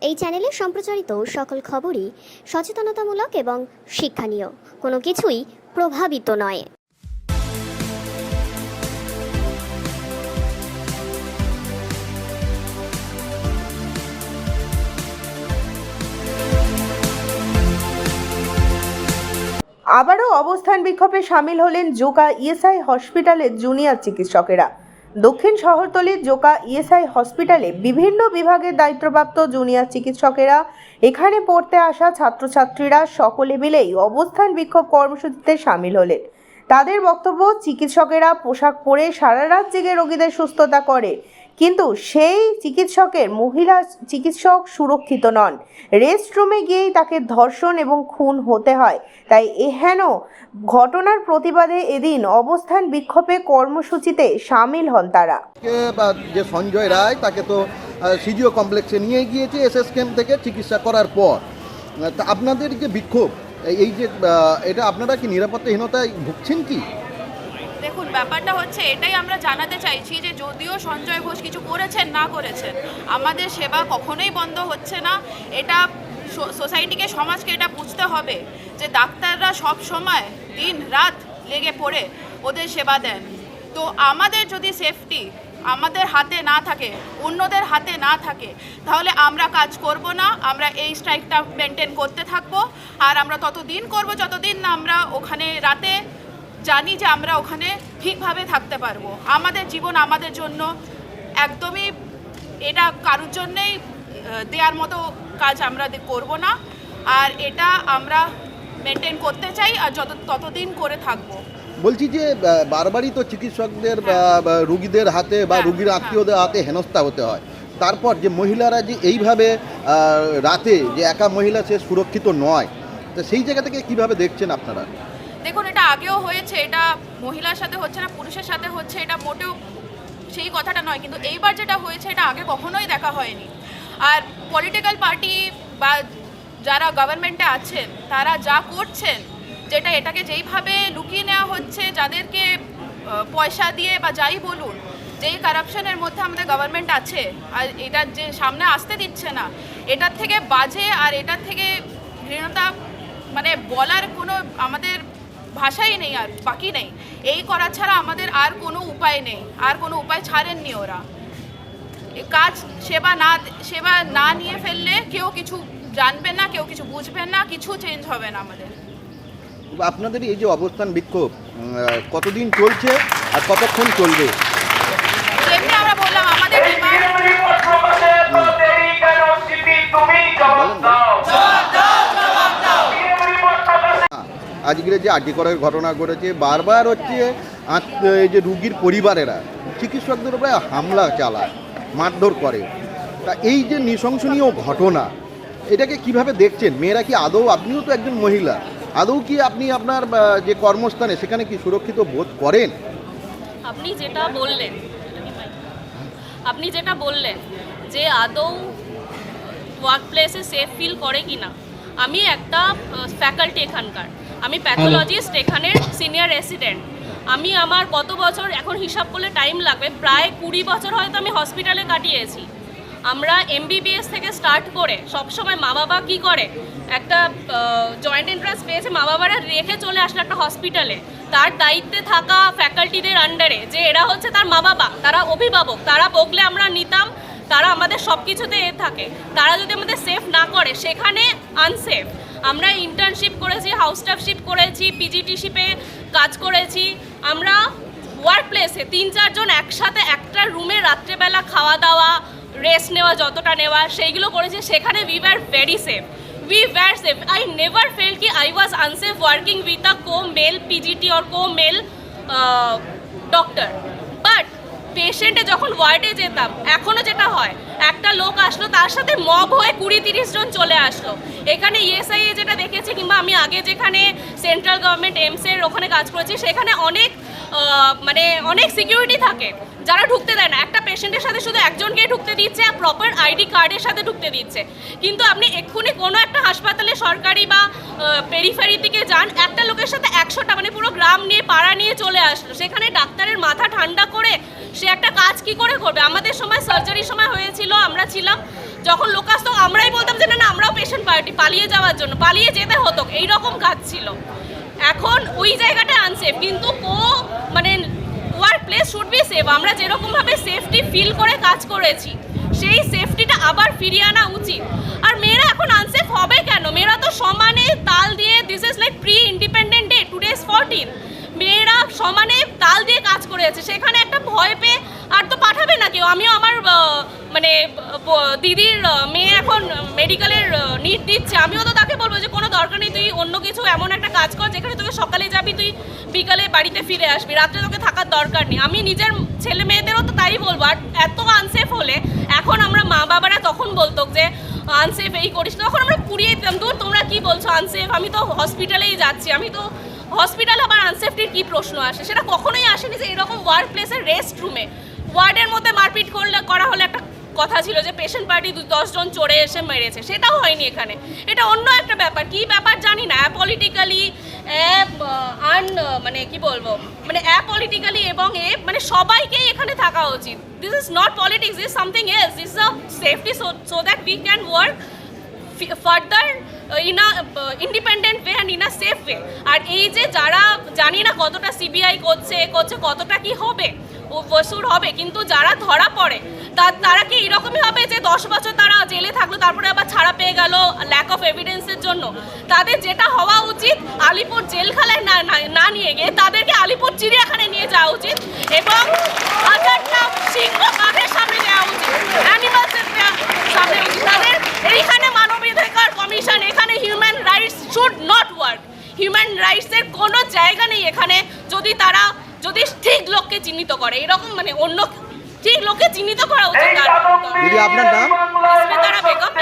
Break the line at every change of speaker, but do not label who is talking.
এই চ্যানেলে সম্প্রচারিত সকল খবরই সচেতনতামূলক এবং শিক্ষণীয়, কোনো কিছুই প্রভাবিত নয়।
আবারও অবস্থান বিক্ষোভে সামিল হলেন জোকা ইএসআই হসপিটালের জুনিয়র চিকিৎসকেরা। দক্ষিণ শহরতলির জোকা ইএসআই হসপিটালে বিভিন্ন বিভাগের দায়িত্বপ্রাপ্ত জুনিয়র চিকিৎসকেরা, এখানে পড়তে আসা ছাত্রছাত্রীরা সকলে মিলেই অবস্থান বিক্ষোভ কর্মসূচিতে সামিল হলেন। তাদের বক্তব্য, চিকিৎসকেরা পোশাক পরে সারা রাত জেগে রোগীদের সুস্থতা করে, কিন্তু সেই মহিলা চিকিৎসক সুরক্ষিত নন। রেস্টরুমে গিয়েই তাকে ধর্ষণ এবং খুন হতে হয়। তাই এহেন ঘটনার প্রতিবাদে এদিন অবস্থান বিক্ষোভে কর্মসূচিতে সামিল হন তারা।
যে সঞ্জয় রায়, তাকে তো সিজিও কমপ্লেক্সে নিয়ে গিয়েছে এসএসকেএম থেকে চিকিৎসা করার পর। তা আপনাদের যে বিক্ষোভ, এই যে এটা আপনারা কি নিরাপত্তাহীনতায় ভুগছেন কি?
দেখুন, ব্যাপারটা হচ্ছে এটাই আমরা জানাতে চাইছি যে যদিও সঞ্জয় ঘোষ কিছু করেছেন না করেছেন, আমাদের সেবা কখনোই বন্ধ হচ্ছে না। এটা সোসাইটিকে, সমাজকে এটা বুঝতে হবে যে ডাক্তাররা সব সময় দিন রাত লেগে পড়ে ওদের সেবা দেন। তো আমাদের যদি সেফটি আমাদের হাতে না থাকে, অন্যদের হাতে না থাকে, তাহলে আমরা কাজ করব না। আমরা এই স্ট্রাইকটা মেনটেন করতে থাকবো, আর আমরা ততদিন করব যতদিন না আমরা ওখানে রাতে জানি যে আমরা ওখানে ঠিকভাবে থাকতে পারবো। আমাদের জীবন আমাদের জন্য, একদমই এটা কারোর জন্যেই দেওয়ার মতো কাজ আমরা করব না। আর এটা আমরা মেনটেন করতে চাই, আর ততদিন করে থাকবো।
বলছি যে বারবারই তো চিকিৎসকদের রুগীদের হাতে বা রুগীর আত্মীয়দের হাতে হেনস্থা হতে হয়। তারপর যে মহিলারা যে এইভাবে রাতে, যে একা মহিলা সে সুরক্ষিত নয়, তো সেই জায়গা থেকে কিভাবে দেখছেন আপনারা?
দেখুন, এটা আগেও হয়েছে, এটা মহিলার সাথে হচ্ছে না পুরুষের সাথে হচ্ছে, এটা মোটেও সেই কথাটা নয়। কিন্তু এইবার যেটা হয়েছে এটা আগে কখনোই দেখা হয়নি। আর পলিটিক্যাল পার্টি বা যারা গভর্নমেন্টে আছেন তারা যা করছেন, যেটা এটাকে যেইভাবে লুকিয়ে নেওয়া হচ্ছে, যাদেরকে পয়সা দিয়ে বা যাই বলুন, যেই কারাপশনের মধ্যে আমাদের গভর্নমেন্ট আছে, আর এটা যে সামনে আসতে দিচ্ছে না, এটার থেকে বাজে আর এটার থেকে ঘৃণতা মানে বলার কোনো আমাদের ভাষাই নেই, আর বাকি নেই। এই করা ছাড়া আমাদের আর কোনো উপায় নেই, আর কোনো উপায় ছাড়েননি ওরা। কাজ সেবা না নিয়ে ফেললে কেউ কিছু জানবেন না, কেউ কিছু বুঝবেন না, কিছু চেঞ্জ হবে না আমাদের।
আপনাদের এই যে অবস্থান বিক্ষোভ কতদিন চলছে আর কতক্ষণ চলবে?
যেমনি আমরা বললাম, আমাদের
আজকের যে আর্টিকলের ঘটনা ঘটেছে, বারবার হচ্ছে এই যে রুগীর পরিবারেরা চিকিৎসকদের উপরে হামলা চালায়, মারধর করে। তা এই যে নৃশংসনীয় ঘটনা, এটাকে কিভাবে দেখছেন? মেয়েরা কি আদৌ, আপনিও তো একজন মহিলা, আদৌ কি আপনি আপনার যে কর্মস্থানে সেখানে কি সুরক্ষিত বোধ করেন?
আপনি যেটা বললেন যে আদৌ ওয়ার্ক প্লেসে সেফ ফিল করে কি না, আমি একটা ফ্যাকাল্টি এখানকার, আমি প্যাথোলজিস্ট, এখানের সিনিয়র রেসিডেন্ট। আমি আমার কত বছর, এখন হিসাব করলে টাইম লাগবে, প্রায় 20 বছর হয়তো আমি হসপিটালে কাটিয়েছি। আমরা এমবিবিএস থেকে স্টার্ট করে সবসময় মা বাবা কী করে, একটা জয়েন্ট এন্ট্রান্স পেয়েছে, মা বাবারা রেখে চলে আসলো একটা হসপিটালে, তার দায়িত্বে থাকা ফ্যাকাল্টিদের আন্ডারে, যে এরা হচ্ছে তার মা বাবা, তারা অভিভাবক, তারা বকলে আমরা নিতাম, তারা আমাদের সব কিছুতে থাকে। তারা যদি আমাদের সেফ না করে, সেখানে আনসেফ। আমরা ইন্টার্নশিপ করেছি, হাউস স্টাফশিপ করেছি, পিজিটিশিপে কাজ করেছি। আমরা ওয়ার্ক প্লেসে 3-4 জন একসাথে একটা রুমে রাত্রেবেলা খাওয়া দাওয়া, রেস্ট নেওয়া যতটা নেওয়া, সেইগুলো করেছি। সেখানে we were very safe, I never felt कि I was unsafe working with a co-male PGT or co-male doctor. But পেশেন্টে যখন ওয়ার্ডে যেতাম, এখনও যেটা হয়, একটা লোক আসলো, তার সাথে মব হয়ে 20-30 জন চলে আসলো। এখানে ইএসআই যেটা দেখেছি, কিংবা আমি আগে যেখানে সেন্ট্রাল গভর্নমেন্ট এমসের ওখানে কাজ করেছি, সেখানে অনেক সিকিউরিটি থাকে যারা ঢুকতে দেয় না। একটা পেশেন্টের সাথে শুধু একজনকে ঢুকতে দিচ্ছে, আর প্রপার আইডি কার্ডের সাথে ঢুকতে দিচ্ছে। কিন্তু আপনি এক্ষুনি কোনো একটা হাসপাতালে, সরকারি বা পেরিফেরি থেকে যান, একটা লোকের সাথে 100টা, পুরো গ্রাম নিয়ে, পাড়া নিয়ে চলে আসলো। সেখানে ডাক্তারের মাথা ঠান্ডা করে সে একটা কাজ কি করে করবে? আমাদের সময় সার্জারির সময় হয়েছিল, আমরা ছিলাম, যখন লোক আসতো আমরাই পালিয়ে যাওয়ার জন্য, পালিয়ে যেতে হতো, এইরকম কাজ ছিল। এখন ওই জায়গাটা আনসেফ, কিন্তু মানে work place should be safe. আমরা যেরকমভাবে সেফটি ফিল করে কাজ করেছি সেই সেফটিটা আবার ফিরিয়ে আনা উচিত। আর মেয়েরা এখন আনসেফ হবে কেন? মেয়েরা তো সমানে তাল দিয়ে, this is like pre independent day, today is 14, মেয়েরা সমানে তাল দিয়ে কাজ করে যাচ্ছে। সেখানে একটা ভয় পেয়ে আর তো পাঠাবে না কেউ। আমিও আমার মানে দিদির মেয়ে এখন মেডিকেলের নিট দিচ্ছে, আমিও তো তাকে বলবো যে কোনো দরকার নেই, তুই অন্য কিছু এমন একটা কাজ কর যেখানে তোকে সকালে যাবি, তুই বিকালে বাড়িতে ফিরে আসবি, রাত্রে তোকে থাকার দরকার নেই। আমি নিজের ছেলে মেয়েদেরও তো তাই বলবো। আর এত আনসেফ হলে এখন আমরা মা বাবারা তখন বলতো যে আনসেফ এই করিস, তখন আমরা পুড়িয়ে দিতাম, দূর তোমরা কি বলছো আনসেফ, আমি তো হসপিটালেই যাচ্ছি, আমি তো হসপিটাল আবার আনসেফটির কী প্রশ্ন আসে? সেটা কখনোই আসেনি যে এরকম ওয়ার্ক প্লেসের রেস্ট রুমে ওয়ার্ডের মধ্যে মারপিট করা হলে একটা কথা ছিল যে পেশেন্ট পার্টি 10 জন চড়ে এসে মেরেছে, সেটাও হয়নি এখানে। এটা অন্য একটা ব্যাপার, কি ব্যাপার জানি না, অ্যাপলিটিক্যালি মানে কি বলবো, মানে অ্যাপলিটিক্যালি এবং মানে সবাইকেই এখানে থাকা উচিত। This is not politics, this is something else, this is a safety, so that we can work further in a independent way and in a safe way. আর এই যে যারা জানি না কতটা সিবিআই করছে কতটা কি হবে, ওসুর হবে, কিন্তু যারা ধরা পড়ে তারা কি এরকমই হবে যে 10 বছর তারা জেলে থাকলো তারপরে আবার ছাড়া পেয়ে গেল ল্যাক অফ এভিডেন্সের জন্য? তাদের যেটা হওয়া উচিত, আলিপুর জেলখানায় না নিয়ে গিয়ে তাদেরকে আলিপুর চিড়িয়াখানায় নিয়ে যাওয়া উচিত এবং হাজারটা সিংহ বাঘের সামনে দেওয়া উচিত, অ্যানিমালসের সামনে উচিত। তাদের এইখানে মানবাধিকার কমিশন, এখানে human rights should not work. Human রাইটসের কোনো জায়গা নেই এখানে যদি ঠিক লোককে চিহ্নিত করে, এরকম মানে অন্য ঠিক লোককে চিহ্নিত করা উচিত।
দিদি আপনার নাম?
স্মিতারা বেগম,